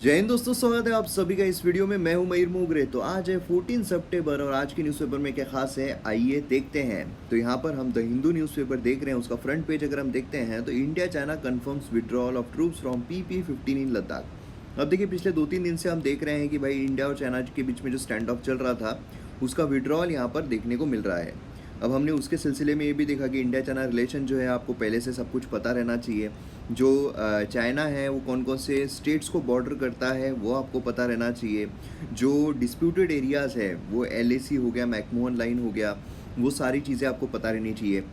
जय हिंद दोस्तों, स्वागत है आप सभी का इस वीडियो में। मैं हूं मयूर मोगरे। तो आज है 14 सितंबर और आज के न्यूज़पेपर में क्या खास है आइए देखते हैं। तो यहाँ पर हम द हिंदू न्यूज़पेपर देख रहे हैं, उसका फ्रंट पेज अगर हम देखते हैं तो India China confirms withdrawal of troops from PP-15 इन लद्दाख। अब देखिए पिछले 2-3 दिन से हम देख रहे हैं कि भाई इंडिया और चाइना के बीच में जो स्टैंड ऑफ चल रहा था उसका विड्रॉल यहाँ पर देखने को मिल रहा है। अब हमने उसके सिलसिले में ये भी देखा कि इंडिया चाइना रिलेशन जो है आपको पहले से सब कुछ पता रहना चाहिए। जो चाइना है वो कौन कौन से स्टेट्स को बॉर्डर करता है वो आपको पता रहना चाहिए। जो डिस्प्यूटेड एरियाज़ है वो LAC हो गया, मैकमोहन लाइन हो गया, वो सारी चीज़ें आपको पता रहनी चाहिए।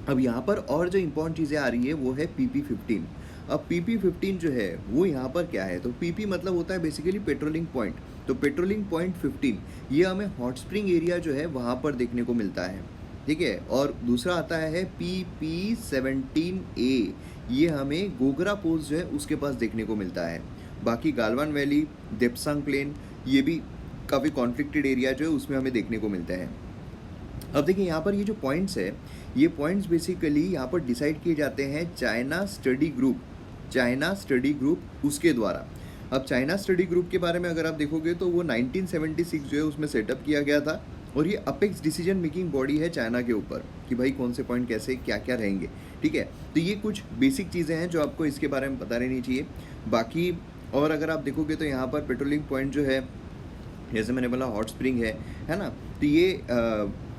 अब यहाँ पर और जो इम्पोर्टेंट चीज़ें आ रही है वो है PP-15। अब PP-15 जो है वो यहाँ पर क्या है, तो PP मतलब होता है बेसिकली पेट्रोलिंग पॉइंट। तो पेट्रोलिंग पॉइंट 15 ये हमें हॉट स्प्रिंग एरिया जो है वहाँ पर देखने को मिलता है, ठीक है। और दूसरा आता है PP-17A, ये हमें गोगरा पोस्ट जो है उसके पास देखने को मिलता है। बाकी गालवान वैली, देप्सांग प्लेन, ये भी काफ़ी कॉन्फ्लिक्टेड एरिया जो है उसमें हमें देखने को मिलते हैं। अब देखिए यहाँ पर ये जो पॉइंट्स है, ये पॉइंट्स बेसिकली यहाँ पर डिसाइड किए जाते हैं चाइना स्टडी ग्रुप उसके द्वारा। अब चाइना स्टडी ग्रुप के बारे में अगर आप देखोगे तो वो 1976 जो है उसमें सेटअप किया गया था और ये अपेक्स डिसीजन मेकिंग बॉडी है चाइना के ऊपर कि भाई कौन से पॉइंट कैसे क्या क्या रहेंगे, ठीक है। तो ये कुछ बेसिक चीज़ें हैं जो आपको इसके बारे में पता रहनी चाहिए। बाकी और अगर आप देखोगे तो यहाँ पर पेट्रोलिंग पॉइंट जो है, जैसे मैंने बोला हॉट स्प्रिंग है ना, तो ये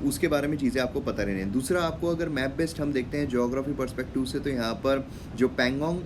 उसके बारे में चीज़ें आपको पता रहनी है। दूसरा आपको अगर मैप बेस्ड हम देखते हैं ज्योग्राफी पर्सपेक्टिव से, तो यहाँ पर जो पैंगोंग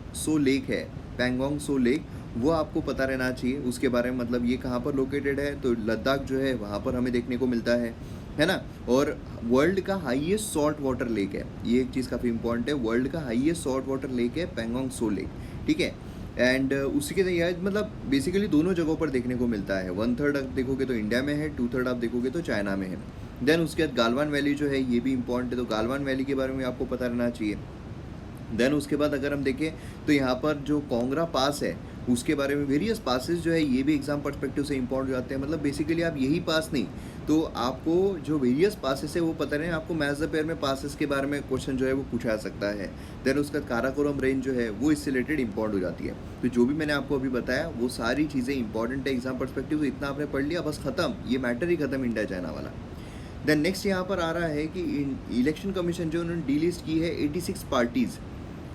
सो लेक वो आपको पता रहना चाहिए उसके बारे में। मतलब ये कहाँ पर लोकेटेड है, तो लद्दाख जो है वहाँ पर हमें देखने को मिलता है ना। और वर्ल्ड का हाईएस्ट सॉल्ट वाटर लेक है, ये एक चीज़ काफ़ी इंपॉर्टेंट है। वर्ल्ड का हाईएस्ट सॉल्ट वाटर लेक है पैंगोंग सो लेक, ठीक है। एंड उसी के यह मतलब बेसिकली दोनों जगहों पर देखने को मिलता है। 1/3 आप देखोगे तो इंडिया में है, 2/3 आप देखोगे तो चाइना में है। देन उसके बाद गालवान वैली जो है ये भी इंपॉर्टेंट है, तो गालवान वैली के बारे में आपको पता रहना चाहिए। देन उसके बाद अगर हम देखें तो यहाँ पर जो कोंगरा पास है उसके बारे में, वेरियस पासेस जो है ये भी एग्जाम पर्सपेक्टिव से इंपॉर्टेंट हो जाते हैं। मतलब बेसिकली आप यही पास नहीं, तो आपको जो वेरियस पासेस है वो पता रहे, आपको मैथ्स द पेयर में पासेस के बारे में क्वेश्चन जो है वो पूछा सकता है। देन उसका काराकोरम रेंज जो है वो इससे रिलेटेड इंपॉर्टेंट हो जाती है। तो जो भी मैंने आपको अभी बताया वो सारी चीज़ें इंपॉर्टेंट है एग्जाम पर्सपेक्टिव से। इतना आपने पढ़ लिया बस खत्म, ये मैटर ही खत्म इंडिया चाइना वाला। देन नेक्स्ट यहाँ पर आ रहा है कि इलेक्शन कमीशन जो उन्होंने डी लिस्ट की है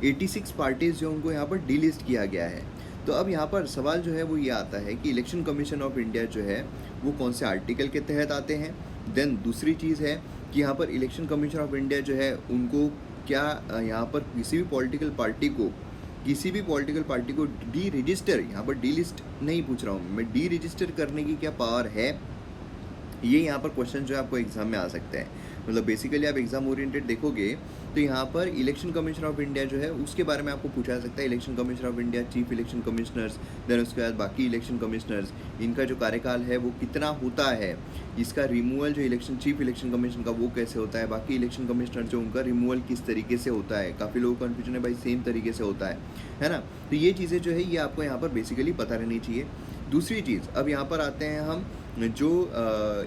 86 पार्टीज़ जो उनको यहाँ पर डी लिस्ट किया गया है। तो अब यहाँ पर सवाल जो है वो ये आता है कि इलेक्शन कमीशन ऑफ इंडिया जो है वो कौन से आर्टिकल के तहत आते हैं। देन दूसरी चीज़ है कि यहाँ पर इलेक्शन कमीशन ऑफ इंडिया जो है उनको क्या यहाँ पर किसी भी पॉलिटिकल पार्टी को डी रजिस्टर, यहाँ पर डी लिस्ट नहीं पूछ रहा हूँ मैं, डी रजिस्टर करने की क्या पावर है, ये यहाँ पर क्वेश्चन जो है आपको एग्जाम में आ सकते हैं। मतलब बेसिकली आप एग्जाम ओरिएंटेड देखोगे तो यहाँ पर इलेक्शन कमीशन ऑफ इंडिया जो है उसके बारे में आपको पूछा जा सकता है। Election commission of India, chief election commissioners, then उसके बाद बाकी इलेक्शन कमिश्नर्स, इनका जो कार्यकाल है वो कितना होता है, इसका रिमूवल जो चीफ इलेक्शन कमीशन का वो कैसे होता है, बाकी इलेक्शन कमिश्नर जो उनका रिमूवल किस तरीके से होता है। काफ़ी लोगों को कन्फ्यूजन है भाई सेम तरीके से होता है ना। तो ये चीज़ें जो है ये आपको यहाँ पर बेसिकली पता रहनी चाहिए। दूसरी चीज़, अब यहाँ पर आते हैं हम जो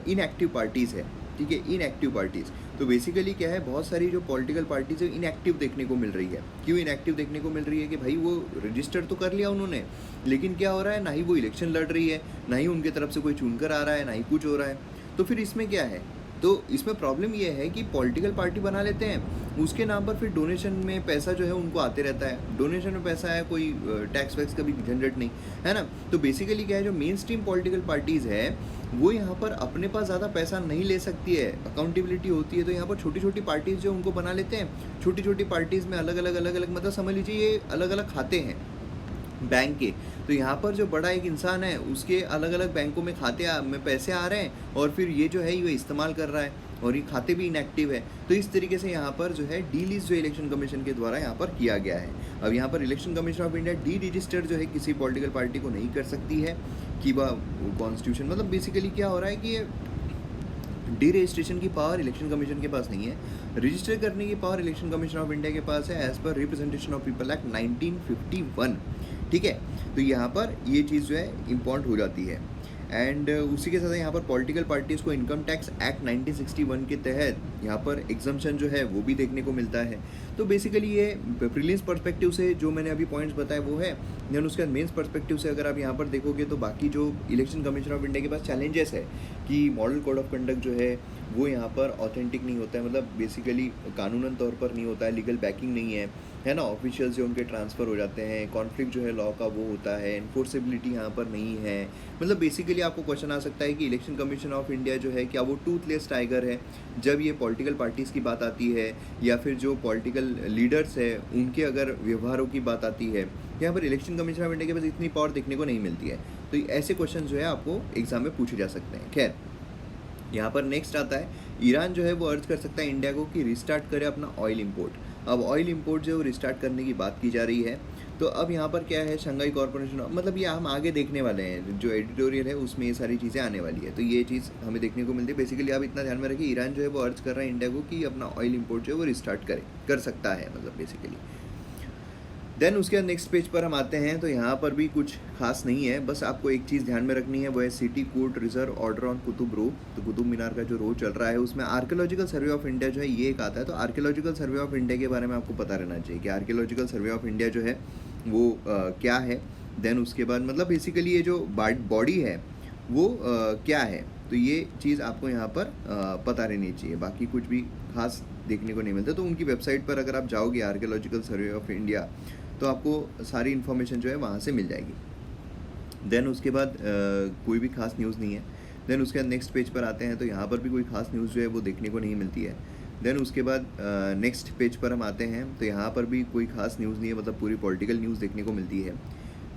इनएक्टिव पार्टीज़ है, ठीक है, इनएक्टिव पार्टीज़। तो बेसिकली क्या है, बहुत सारी जो पॉलिटिकल पार्टीज़ है इनएक्टिव देखने को मिल रही है। क्यों इनएक्टिव देखने को मिल रही है कि भाई वो रजिस्टर तो कर लिया उन्होंने, लेकिन क्या हो रहा है, ना ही वो इलेक्शन लड़ रही है, ना ही उनके तरफ से कोई चुनकर आ रहा है, ना ही कुछ हो रहा है। तो फिर इसमें क्या है, तो इसमें प्रॉब्लम ये है कि पॉलिटिकल पार्टी बना लेते हैं, उसके नाम पर फिर डोनेशन में पैसा जो है उनको आते रहता है। डोनेशन में पैसा है, कोई टैक्स वैक्स का भी झंझट नहीं है ना। तो बेसिकली क्या है, जो मेन स्ट्रीम पॉलिटिकल पार्टीज़ है वो यहाँ पर अपने पास ज़्यादा पैसा नहीं ले सकती है, अकाउंटेबिलिटी होती है। तो यहाँ पर छोटी छोटी पार्टीज़ जो उनको बना लेते हैं। छोटी छोटी पार्टीज़ में अलग अलग मतलब समझ लीजिए ये अलग अलग खाते हैं बैंक के। तो यहाँ पर जो बड़ा एक इंसान है उसके अलग अलग बैंकों में में पैसे आ रहे हैं और फिर ये जो है ये इस्तेमाल कर रहा है और ये खाते भी इनएक्टिव है। तो इस तरीके से यहाँ पर जो है डी लिस्ट जो इलेक्शन कमीशन के द्वारा यहाँ पर किया गया है। अब यहाँ पर election commission of India D register जो है किसी पॉलिटिकल पार्टी को नहीं कर सकती है कि वह कॉन्स्टिट्यूशन, मतलब बेसिकली क्या हो रहा है कि डी रजिस्ट्रेशन की पावर इलेक्शन कमीशन के पास नहीं है, रजिस्टर करने की power election commission of India के पास है as per representation of people act 1951, ठीक है। तो यहाँ पर ये चीज़ जो है इम्पॉर्टेंट हो जाती है। एंड उसी के साथ यहाँ पर पॉलिटिकल पार्टीज़ को इनकम टैक्स एक्ट 1961 के तहत यहाँ पर एग्जम्पशन जो है वो भी देखने को मिलता है। तो बेसिकली ये प्रीलिम्स पर्सपेक्टिव से जो मैंने अभी पॉइंट्स बताए वो है। देन उसके बाद मेंस पर्सपेक्टिव से अगर आप यहाँ पर देखोगे तो बाकी जो इलेक्शन कमीशन ऑफ इंडिया के पास चैलेंजेस है कि मॉडल कोड ऑफ कंडक्ट जो है वो यहाँ पर ऑथेंटिक नहीं होता है, मतलब बेसिकली कानूनन तौर पर नहीं होता है, लीगल बैकिंग नहीं है ना। ऑफिशियल्स जो उनके ट्रांसफ़र हो जाते हैं, कॉन्फ्लिक्ट जो है लॉ का वो होता है, इन्फोर्सेबिलिटी यहाँ पर नहीं है। मतलब बेसिकली आपको क्वेश्चन आ सकता है कि इलेक्शन कमीशन ऑफ इंडिया जो है क्या वो टूथलेस टाइगर है जब ये पॉलिटिकल पार्टीज़ की बात आती है, या फिर जो पॉलिटिकल लीडर्स है उनके अगर व्यवहारों की बात आती है। यहाँ पर इलेक्शन कमीशन ऑफ इंडिया के पास इतनी पावर देखने को नहीं मिलती है। तो ऐसे क्वेश्चन जो है आपको एग्जाम में पूछे जा सकते हैं। खैर, यहाँ पर नेक्स्ट आता है ईरान जो है वो अर्ज कर सकता है इंडिया को कि रिस्टार्ट करे अपना ऑयल इंपोर्ट। अब ऑयल इंपोर्ट जो है वो रिस्टार्ट करने की बात की जा रही है। तो अब यहाँ पर क्या है, शंघाई कॉर्पोरेशन, मतलब ये हम आगे देखने वाले हैं, जो एडिटोरियल है उसमें ये सारी चीज़ें आने वाली है, तो ये चीज़ हमें देखने को मिलती है। बेसिकली आप इतना ध्यान में रखिए, ईरान जो है वो अर्ज कर रहा है इंडिया को कि अपना ऑयल इंपोर्ट जो है वो रिस्टार्ट कर सकता है, मतलब बेसिकली। देन उसके बाद नेक्स्ट पेज पर हम आते हैं, तो यहाँ पर भी कुछ खास नहीं है, बस आपको एक चीज़ ध्यान में रखनी है, वो है city court reserve order on Qutub row. तो कुतुब मीनार का जो रो चल रहा है उसमें आर्कियोलॉजिकल सर्वे ऑफ इंडिया जो है ये एक आता है। तो आर्कियोलॉजिकल सर्वे ऑफ इंडिया के बारे में आपको पता रहना चाहिए कि आर्कियोलॉजिकल सर्वे ऑफ इंडिया जो है वो क्या है। देन उसके बाद मतलब बेसिकली ये जो बॉडी है वो क्या है, तो ये चीज़ आपको यहाँ पर पता रहनी चाहिए। बाकी कुछ भी खास देखने को नहीं मिलता। तो उनकी वेबसाइट पर अगर आप जाओगे आर्कियोलॉजिकल सर्वे ऑफ इंडिया, तो आपको सारी इन्फॉर्मेशन जो है वहाँ से मिल जाएगी। देन उसके बाद कोई भी खास न्यूज़ नहीं है। देन उसके बाद नेक्स्ट पेज पर आते हैं, तो यहाँ पर भी कोई खास न्यूज़ जो है वो देखने को नहीं मिलती है। देन उसके बाद नेक्स्ट पेज पर हम आते हैं, तो यहाँ पर भी कोई खास न्यूज़ नहीं है, मतलब पूरी पॉलिटिकल न्यूज़ देखने को मिलती है।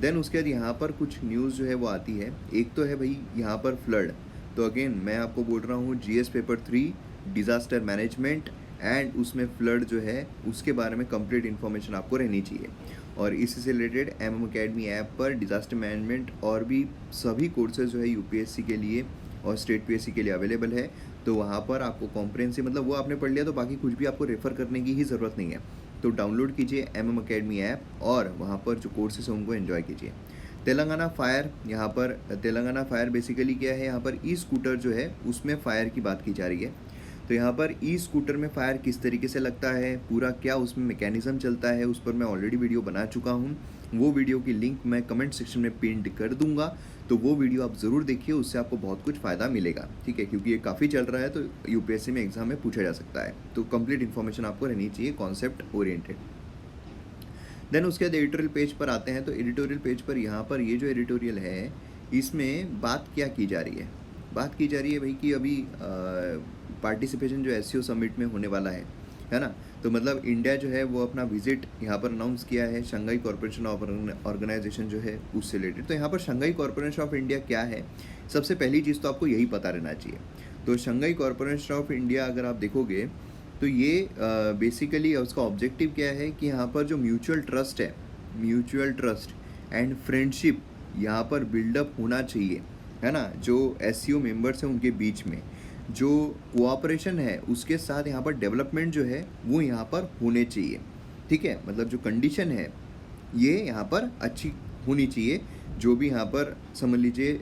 देन उसके बाद यहाँ पर कुछ न्यूज़ जो है वो आती है। एक तो है भाई यहाँ पर फ्लड, तो अगेन मैं आपको बोल रहा हूँ GS paper 3 disaster management, and उसमें फ्लड जो है उसके बारे में कंप्लीट इन्फॉर्मेशन आपको रहनी चाहिए। और इसी से रिलेटेड MM अकेडमी ऐप पर डिज़ास्टर मैनेजमेंट और भी सभी कोर्सेज जो है UPSC के लिए और स्टेट PSC के लिए अवेलेबल है। तो वहाँ पर आपको कॉम्प्रिहेंसिव, मतलब वो आपने पढ़ लिया तो बाकी कुछ भी आपको रेफ़र करने की ही ज़रूरत नहीं है। तो डाउनलोड कीजिए MM अकेडमी ऐप और वहाँ पर जो कोर्सेज हैं उनको एंजॉय कीजिए। तेलंगाना फायर, यहाँ पर तेलंगाना फायर बेसिकली क्या है, यहाँ पर स्कूटर जो है उसमें फ़ायर की बात की जा रही है। तो यहाँ पर स्कूटर में फ़ायर किस तरीके से लगता है, पूरा क्या उसमें मैकेनिज़्म चलता है, उस पर मैं ऑलरेडी वीडियो बना चुका हूँ। वो वीडियो की लिंक मैं कमेंट सेक्शन में पिन कर दूंगा, तो वो वीडियो आप ज़रूर देखिए, उससे आपको बहुत कुछ फ़ायदा मिलेगा। ठीक है, क्योंकि ये काफ़ी चल रहा है, तो UPSC में एग्ज़ाम में पूछा जा सकता है। तो कंप्लीट इन्फॉर्मेशन आपको रहनी चाहिए, कॉन्सेप्ट ओरिएंटेड। देन उसके बाद एडिटोरियल पेज पर आते हैं, तो एडिटोरियल पेज पर यहाँ पर ये जो एडिटोरियल है इसमें बात क्या की जा रही है, बात की जा रही है भाई कि अभी पार्टिसिपेशन जो SCO समिट में होने वाला है ना। तो मतलब इंडिया जो है वो अपना विजिट यहाँ पर अनाउंस किया है, शंघाई कॉर्पोरेशन ऑफ ऑर्गेनाइजेशन जो है उससे रिलेटेड। तो यहाँ पर शंघाई कॉर्पोरेशन ऑफ इंडिया क्या है, सबसे पहली चीज़ तो आपको यही पता रहना चाहिए। तो शंघाई कॉर्पोरेशन ऑफ इंडिया अगर आप देखोगे तो ये बेसिकली उसका ऑब्जेक्टिव क्या है कि यहाँ पर जो म्यूचुअल ट्रस्ट है, म्यूचुअल ट्रस्ट एंड फ्रेंडशिप यहाँ पर बिल्डअप होना चाहिए, है ना। जो SCO मेंबर्स हैं उनके बीच में जो कोऑपरेशन है उसके साथ यहाँ पर डेवलपमेंट जो है वो यहाँ पर होने चाहिए। ठीक है, मतलब जो कंडीशन है ये यहाँ पर अच्छी होनी चाहिए। जो भी यहाँ पर समझ लीजिए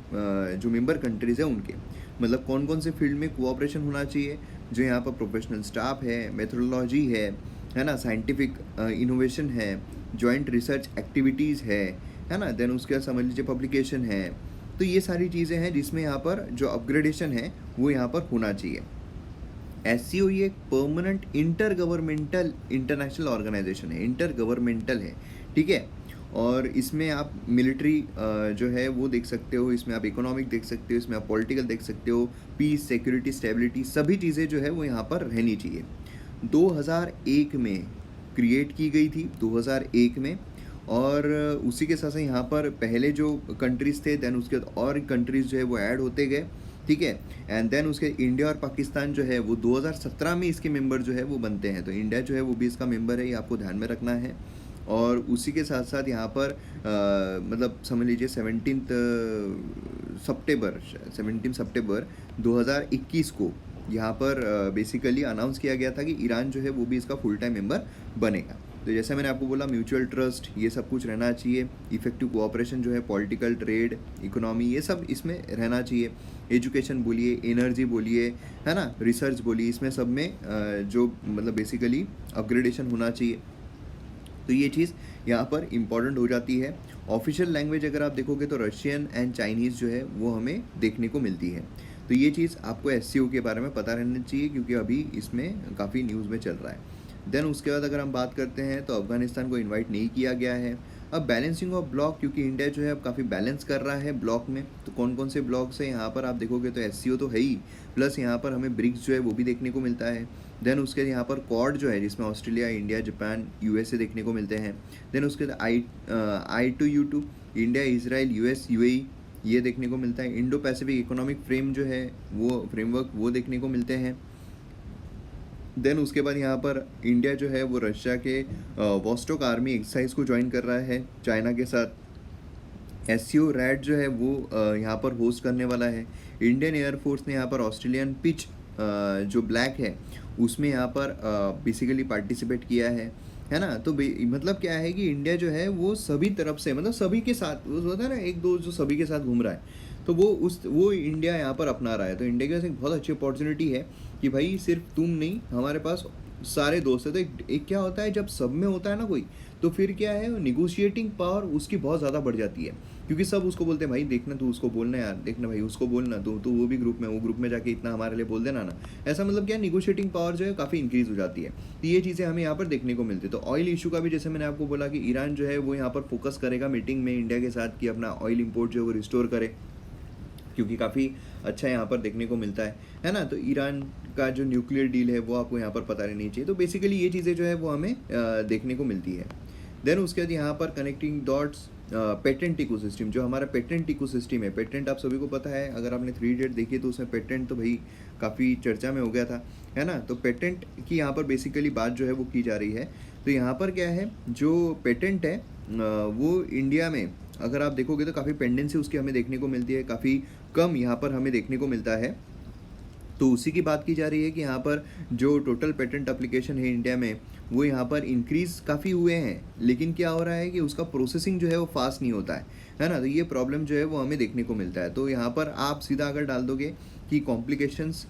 जो मेंबर कंट्रीज़ हैं उनके, मतलब कौन कौन से फील्ड में कोऑपरेशन होना चाहिए, जो यहाँ पर प्रोफेशनल स्टाफ है, मेथोडोलॉजी है ना, साइंटिफिक इनोवेशन है, जॉइंट रिसर्च एक्टिविटीज़ है ना। देन उसके बाद समझ लीजिए पब्लिकेशन है। तो ये सारी चीज़ें हैं जिसमें यहाँ पर जो अपग्रेडेशन है वो यहाँ पर होना चाहिए। SCO ये एक permanent inter governmental international organisation है, इंटर गवर्नमेंटल है। ठीक है, और इसमें आप मिलिट्री जो है वो देख सकते हो, इसमें आप इकोनॉमिक देख सकते हो, इसमें आप पॉलिटिकल देख सकते हो, पीस, सिक्योरिटी, स्टेबिलिटी, सभी चीज़ें जो है वो यहाँ पर रहनी चाहिए। 2001 में क्रिएट की गई थी, 2001 में। और उसी के साथ साथ यहाँ पर पहले जो कंट्रीज़ थे, देन उसके बाद और कंट्रीज़ जो है वो ऐड होते गए। ठीक है, एंड देन उसके इंडिया और पाकिस्तान जो है वो 2017 में इसके मेंबर जो है वो बनते हैं। तो इंडिया जो है वो भी इसका मेंबर है, ये आपको ध्यान में रखना है। और उसी के साथ साथ यहाँ पर मतलब समझ लीजिए 17 सितंबर 2021 को यहाँ पर बेसिकली अनाउंस किया गया था कि ईरान जो है वो भी इसका फुल टाइम मेंबर बनेगा। तो जैसे मैंने आपको बोला म्यूचुअल ट्रस्ट ये सब कुछ रहना चाहिए, इफेक्टिव कोऑपरेशन जो है, पॉलिटिकल, ट्रेड, इकोनॉमी ये सब इसमें रहना चाहिए, एजुकेशन बोलिए, एनर्जी बोलिए, है ना, रिसर्च बोलिए, इसमें सब में जो मतलब बेसिकली अपग्रेडेशन होना चाहिए। तो ये चीज़ यहाँ पर इम्पॉर्टेंट हो जाती है। ऑफिशियल लैंग्वेज अगर आप देखोगे तो रशियन एंड चाइनीज़ जो है वो हमें देखने को मिलती है। तो ये चीज़ आपको एससीओ के बारे में पता रहना चाहिए क्योंकि अभी इसमें काफ़ी न्यूज़ में चल रहा है। देन उसके बाद अगर हम बात करते हैं तो अफ़गानिस्तान को इनवाइट नहीं किया गया है। अब बैलेंसिंग ऑफ ब्लॉक, क्योंकि इंडिया जो है अब काफ़ी बैलेंस कर रहा है ब्लॉक में, तो कौन कौन से ब्लॉक्स हैं यहाँ पर आप देखोगे तो एससीओ तो है ही, प्लस यहाँ पर हमें ब्रिक्स जो है वो भी देखने को मिलता है। देन उसके यहाँ पर क्वाड जो है जिसमें ऑस्ट्रेलिया, इंडिया, जापान, यूएसए देखने को मिलते हैं। देन उसके I2U2 India, Israel, US, UAE ये देखने को मिलता है। इंडो पैसिफिक इकोनॉमिक फ्रेम जो है वो फ्रेमवर्क वो देखने को मिलते हैं। देन उसके बाद यहाँ पर इंडिया जो है वो रशिया के वॉस्टोक आर्मी एक्सरसाइज को ज्वाइन कर रहा है चाइना के साथ। एससीओ रैड जो है वो यहाँ पर होस्ट करने वाला है। इंडियन एयरफोर्स ने यहाँ पर ऑस्ट्रेलियन पिच जो ब्लैक है उसमें यहाँ पर बेसिकली पार्टिसिपेट किया है ना। तो मतलब क्या है कि इंडिया जो है वो सभी तरफ से मतलब सभी के साथ वो होता है ना एक दो जो सभी के साथ घूम रहा है, तो वो इंडिया यहाँ पर अपना रहा है। तो इंडिया के पास एक बहुत अच्छी अपॉर्चुनिटी है कि भाई सिर्फ तुम नहीं, हमारे पास सारे दोस्त हैं। तो एक क्या होता है जब सब में होता है ना कोई, तो फिर क्या है निगोशिएटिंग पावर उसकी बहुत ज़्यादा बढ़ जाती है क्योंकि सब उसको बोलते हैं भाई देखना तू उसको बोलना यार, देखना भाई उसको बोलना तो वो भी ग्रुप में, वो ग्रुप में जाके इतना हमारे लिए बोल देना ना। ऐसा मतलब क्या निगोशिएटिंग पावर जो है काफ़ी इंक्रीज़ हो जाती है। तो ये चीज़ें हमें यहाँ पर देखने को मिलती है। तो ऑयल इशू का भी जैसे मैंने आपको बोला कि ईरान जो है वो यहाँ पर फोकस करेगा मीटिंग में इंडिया के साथ कि अपना ऑयल इम्पोर्ट जो है वो रिस्टोर करे, क्योंकि काफ़ी अच्छा यहाँ पर देखने को मिलता है ना। तो ईरान का जो न्यूक्लियर डील है वो आपको यहाँ पर पता रहनी चाहिए। तो बेसिकली ये चीज़ें जो है वो हमें देखने को मिलती है। देन उसके बाद यहाँ पर कनेक्टिंग डॉट्स, पेटेंट इकोसिस्टम, जो हमारा पेटेंट इकोसिस्टम है, पेटेंट आप सभी को पता है, अगर आपने 3 इडियट देखी तो उसमें पेटेंट तो भाई काफ़ी चर्चा में हो गया था, है ना। तो पेटेंट की यहाँ पर बेसिकली बात जो है वो की जा रही है। तो यहाँ पर क्या है जो पेटेंट है वो इंडिया में अगर आप देखोगे तो काफ़ी पेंडेंसी उसकी हमें देखने को मिलती है, काफ़ी कम यहाँ पर हमें देखने को मिलता है। तो उसी की बात की जा रही है कि यहाँ पर जो टोटल पेटेंट एप्लीकेशन है इंडिया में वो यहाँ पर इंक्रीज़ काफ़ी हुए हैं, लेकिन क्या हो रहा है कि उसका प्रोसेसिंग जो है वो फास्ट नहीं होता है ना। तो ये प्रॉब्लम जो है वो हमें देखने को मिलता है। तो यहाँ पर आप सीधा अगर डाल दोगे कि complications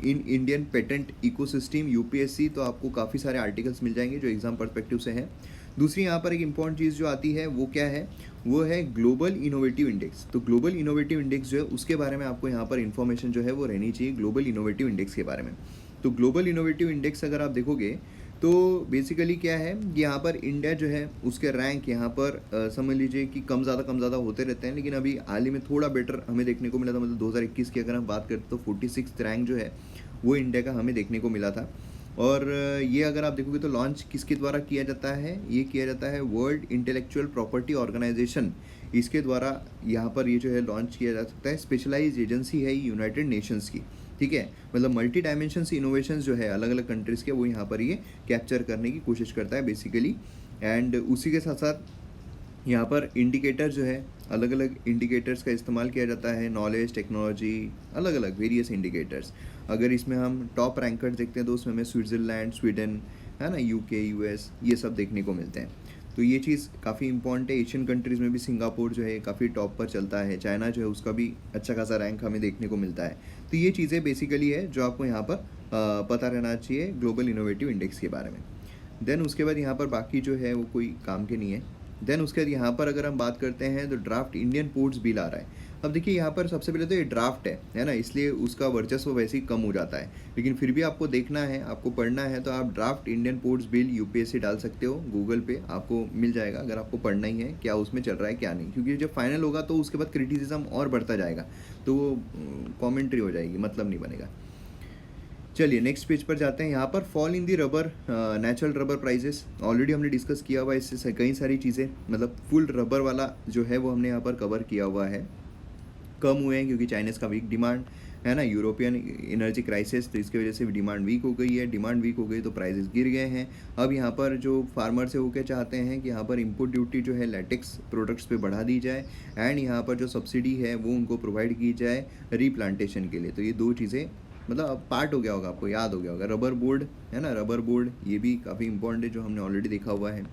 in Indian patent ecosystem UPSC, तो आपको काफ़ी सारे आर्टिकल्स मिल जाएंगे जो एग्ज़ाम पर्सपेक्टिव से हैं। दूसरी यहाँ पर एक इम्पॉर्टेंट चीज़ जो आती है वो क्या है, वो है ग्लोबल इनोवेटिव इंडेक्स। तो ग्लोबल इनोवेटिव इंडेक्स जो है उसके बारे में आपको यहाँ पर इन्फॉर्मेशन जो है वो रहनी चाहिए ग्लोबल इनोवेटिव इंडेक्स के बारे में। तो ग्लोबल इनोवेटिव इंडेक्स अगर आप देखोगे तो बेसिकली क्या है कि यहाँ पर इंडिया जो है उसके रैंक यहाँ पर समझ लीजिए कि कम ज़्यादा होते रहते हैं, लेकिन अभी हाल ही में थोड़ा बेटर हमें देखने को मिला था। मतलब 2021 की अगर हम बात करें तो 46 रैंक जो है वो इंडिया का हमें देखने को मिला था। और ये अगर आप देखोगे तो लॉन्च किसके द्वारा किया जाता है, ये किया जाता है वर्ल्ड इंटेलेक्चुअल प्रॉपर्टी ऑर्गेनाइजेशन, इसके द्वारा यहाँ पर ये जो है लॉन्च किया जा सकता है। स्पेशलाइज्ड एजेंसी है यूनाइटेड नेशंस की, ठीक है। मतलब मल्टी डायमेंशंस इनोवेशंस जो है अलग अलग कंट्रीज़ के वो यहाँ पर ये कैप्चर करने की कोशिश करता है बेसिकली। एंड उसी के साथ साथ यहाँ पर इंडिकेटर जो है अलग अलग इंडिकेटर्स का इस्तेमाल किया जाता है, नॉलेज, टेक्नोलॉजी, अलग अलग वेरियस इंडिकेटर्स। अगर इसमें हम टॉप रैंकर्स देखते हैं तो उसमें हमें स्विट्ज़रलैंड, स्वीडन, है ना, यूके, यूएस ये सब देखने को मिलते हैं। तो ये चीज़ काफ़ी इंपॉर्टेंट है। एशियन कंट्रीज़ में भी सिंगापुर जो है काफ़ी टॉप पर चलता है, चाइना जो है उसका भी अच्छा खासा रैंक हमें देखने को मिलता है। तो ये चीज़ें बेसिकली है जो आपको यहाँ पर पता रहना चाहिए ग्लोबल इनोवेटिव इंडेक्स के बारे में। देन उसके बाद यहाँ पर बाकी जो है वो कोई काम के नहीं है। देन उसके बाद यहाँ पर अगर हम बात करते हैं तो ड्राफ्ट इंडियन पोर्ट्स बिल आ रहा है। अब देखिए यहाँ पर सबसे पहले तो ये ड्राफ्ट है ना, इसलिए उसका वर्चस्व वैसे ही कम हो जाता है, लेकिन फिर भी आपको देखना है, आपको पढ़ना है, तो आप draft Indian ports bill UPSC डाल सकते हो गूगल पे, आपको मिल जाएगा अगर आपको पढ़ना ही है क्या उसमें चल रहा है क्या नहीं। क्योंकि जब फाइनल होगा तो उसके बाद क्रिटिसिज्म और बढ़ता जाएगा, तो वो कॉमेंट्री हो जाएगी, मतलब नहीं बनेगा। चलिए नेक्स्ट पेज पर जाते हैं। यहाँ पर fall in the rubber, natural rubber prices already हमने डिस्कस किया हुआ है, इससे कई सारी चीज़ें मतलब फुल रबर वाला जो है वो हमने यहाँ पर कवर किया हुआ है। कम हुए हैं क्योंकि चाइनीज़ का वीक डिमांड है ना, यूरोपियन एनर्जी क्राइसिस, तो इसकी वजह से डिमांड वीक हो गई है। डिमांड वीक हो गई तो प्राइसेस गिर गए हैं। अब यहाँ पर जो फार्मर से वो क्या चाहते हैं कि यहाँ पर इंपोर्ट ड्यूटी जो है लेटेक्स प्रोडक्ट्स पे बढ़ा दी जाए, एंड यहाँ पर जो सब्सिडी है वो उनको प्रोवाइड की जाए रीप्लांटेशन के लिए। तो ये दो चीज़ें मतलब पार्ट हो गया होगा, आपको याद हो गया होगा। रबर बोर्ड है ना, रबर बोर्ड ये भी काफ़ी इंपॉर्टेंट है, जो हमने ऑलरेडी देखा हुआ है।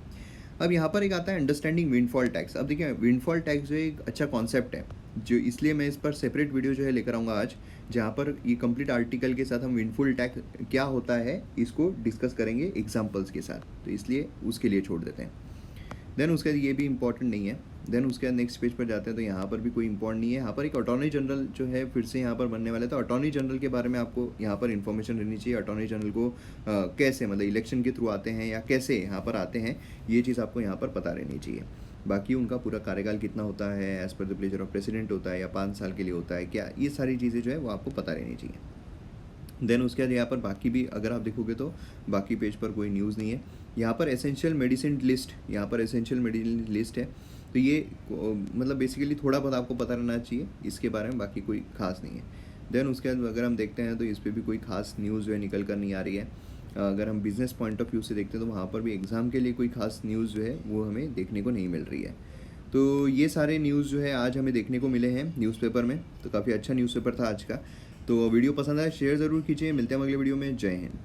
अब यहाँ पर एक आता है अंडरस्टैंडिंग विंडफॉल टैक्स। अब देखिए विंडफॉल टैक्स जो है एक अच्छा कॉन्सेप्ट है, जो इसलिए मैं इस पर सेपरेट वीडियो जो है लेकर आऊँगा आज, जहाँ पर ये कंप्लीट आर्टिकल के साथ हम विंडफॉल टैक्स क्या होता है इसको डिस्कस करेंगे एग्जाम्पल्स के साथ, तो इसलिए उसके लिए छोड़ देते हैं। देन उसके बाद ये भी इंपॉर्टेंट नहीं है। देन उसके बाद नेक्स्ट पेज पर जाते हैं, तो यहाँ पर भी कोई इंपॉर्टेंट नहीं है। यहाँ पर एक अटॉर्नी जनरल जो है फिर से यहाँ पर बनने वाला है, तो अटॉर्नी जनरल के बारे में आपको यहाँ पर इन्फॉर्मेशन रहनी चाहिए। अटॉर्नी जनरल को कैसे, मतलब इलेक्शन के थ्रू आते हैं या कैसे यहाँ पर आते हैं, ये चीज़ आपको यहाँ पर पता रहनी चाहिए। बाकी उनका पूरा कार्यकाल कितना होता है, as per the pleasure of president होता है या 5 साल के लिए होता है क्या, ये सारी चीज़ें जो है वो आपको पता रहनी चाहिए। देन उसके बाद यहाँ पर बाकी भी अगर आप देखोगे तो बाकी पेज पर कोई न्यूज़ नहीं है। यहाँ पर एसेंशियल मेडिसिन लिस्ट, यहाँ पर एसेंशियल मेडिसिन लिस्ट है, तो ये मतलब बेसिकली थोड़ा बहुत आपको पता रहना चाहिए इसके बारे में, बाकी कोई खास नहीं है। देन उसके बाद अगर हम देखते हैं तो इस पर भी कोई खास न्यूज़ जो है निकल कर नहीं आ रही है। अगर हम बिज़नेस पॉइंट ऑफ व्यू से देखते हैं तो वहाँ पर भी एग्ज़ाम के लिए कोई खास न्यूज़ जो है वो हमें देखने को नहीं मिल रही है। तो ये सारे न्यूज़ जो है आज हमें देखने को मिले हैं न्यूज़पेपर में, तो काफ़ी अच्छा न्यूज़पेपर था आज का। तो वीडियो पसंद आया शेयर ज़रूर कीजिए, मिलते हैं अगले वीडियो में। जय हिंद।